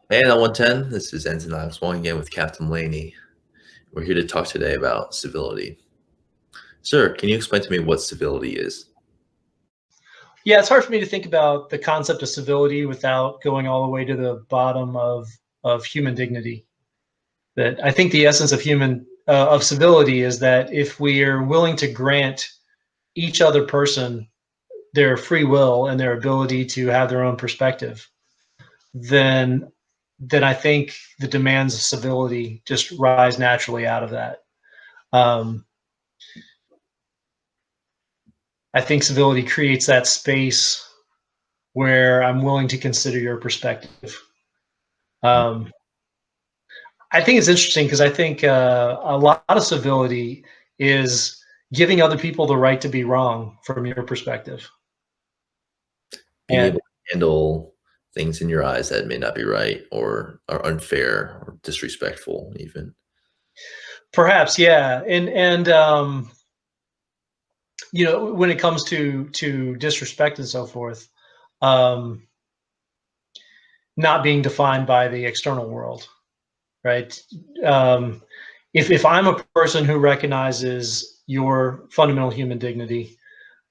Hey, on 110, this is Ensign Labs 1 again with Captain Laney. We're here to talk today about civility. Sir, can you explain to me what civility is? Yeah, it's hard for me to think about the concept of civility without going all the way to the bottom of human dignity. That I think the essence of human of civility is that if we are willing to grant each other person their free will and their ability to have their own perspective, then I think the demands of civility just rise naturally out of that. Um, I think civility creates that space where I'm willing to consider your perspective. Um, I think it's interesting because I think a lot of civility is giving other people the right to be wrong from your perspective. Being able And to handle things in your eyes that may not be right or are unfair or disrespectful, even. perhaps, yeah. And when it comes to disrespect and so forth, um, not being defined by the external world, right? Um, if I'm a person who recognizes your fundamental human dignity,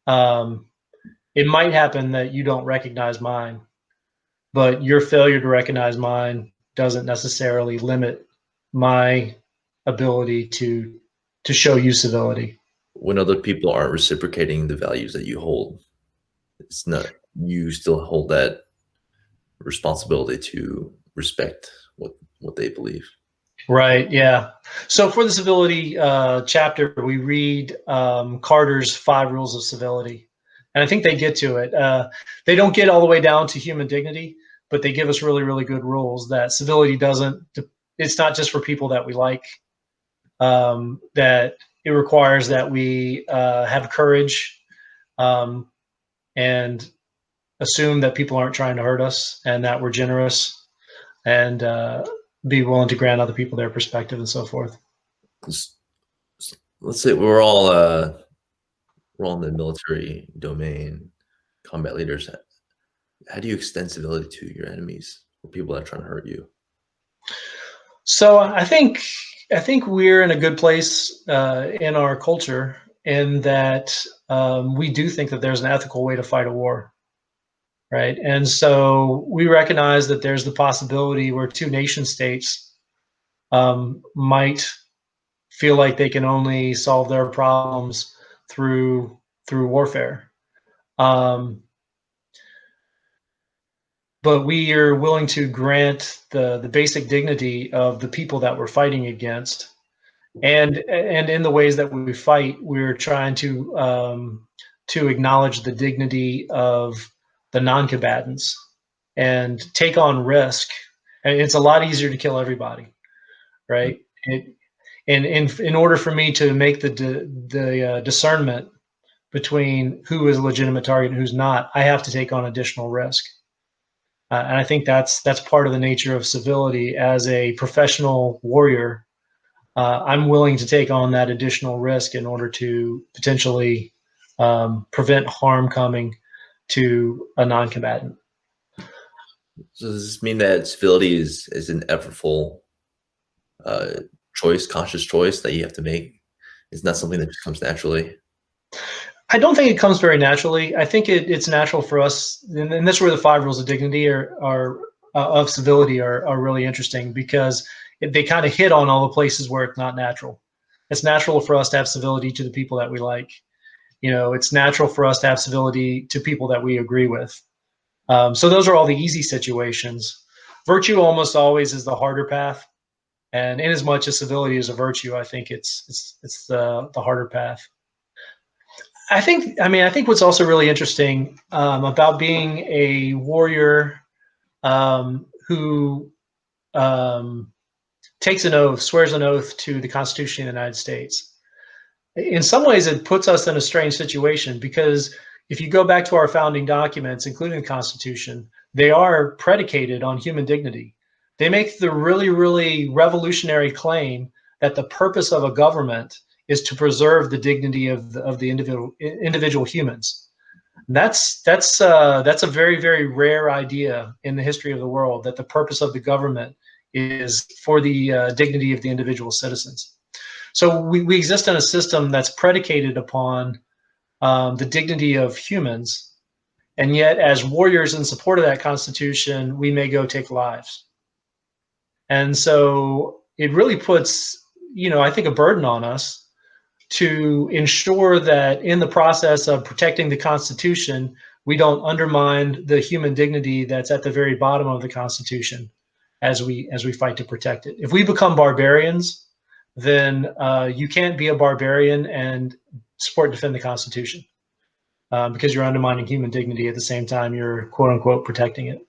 um, it might happen that you don't recognize mine, but your failure to recognize mine doesn't necessarily limit my ability to show you civility. When other people aren't reciprocating the values that you hold, it's not, you still hold that responsibility to respect what they believe. Right. Yeah. So for the civility chapter, we read Carter's 5 rules of civility, and I think they get to it. They don't get all the way down to human dignity, but they give us really, really good rules that civility doesn't. It's not just for people that we like. That it requires that we have courage um, and assume that people aren't trying to hurt us, and that we're generous and be willing to grant other people their perspective and so forth. Let's say we're all in the military domain, combat leaders. How do you extend civility to your enemies or people that are trying to hurt you? So I think we're in a good place in our culture in that we do think that there's an ethical way to fight a war, right? And so we recognize that there's the possibility where two nation states might feel like they can only solve their problems through warfare. Um, but we are willing to grant the basic dignity of the people that we're fighting against, and in the ways that we fight, we're trying to acknowledge the dignity of the non-combatants and take on risk. And it's a lot easier to kill everybody, right? And in order for me to make the discernment between who is a legitimate target and who's not, I have to take on additional risk. And I think that's part of the nature of civility as a professional warrior. I'm willing to take on that additional risk in order to potentially prevent harm coming to a non-combatant. So does this mean that civility is an effortful uh, choice, conscious choice that you have to make? It's not something that just comes naturally. I don't think it comes very naturally. I think it's natural for us, and that's where the 5 rules of dignity are of civility are really interesting because they kind of hit on all the places where it's not natural. It's natural for us to have civility to the people that we like. It's natural for us to have civility to people that we agree with. So those are all the easy situations. Virtue almost always is the harder path, and in as much as civility is a virtue, I think it's the harder path. I think what's also really interesting about being a warrior who takes an oath, swears an oath to the Constitution of the United States. In some ways, it puts us in a strange situation because if you go back to our founding documents, including the Constitution, they are predicated on human dignity. They make the really, really revolutionary claim that the purpose of a government is to preserve the dignity of the individual humans. That's a very, very rare idea in the history of the world, that the purpose of the government is for the dignity of the individual citizens. So we exist in a system that's predicated upon the dignity of humans, and yet as warriors in support of that Constitution, we may go take lives. And so it really puts, I think, a burden on us to ensure that in the process of protecting the Constitution, we don't undermine the human dignity that's at the very bottom of the Constitution as we fight to protect it. If we become barbarians, then you can't be a barbarian and support and defend the Constitution, because you're undermining human dignity at the same time you're quote unquote protecting it.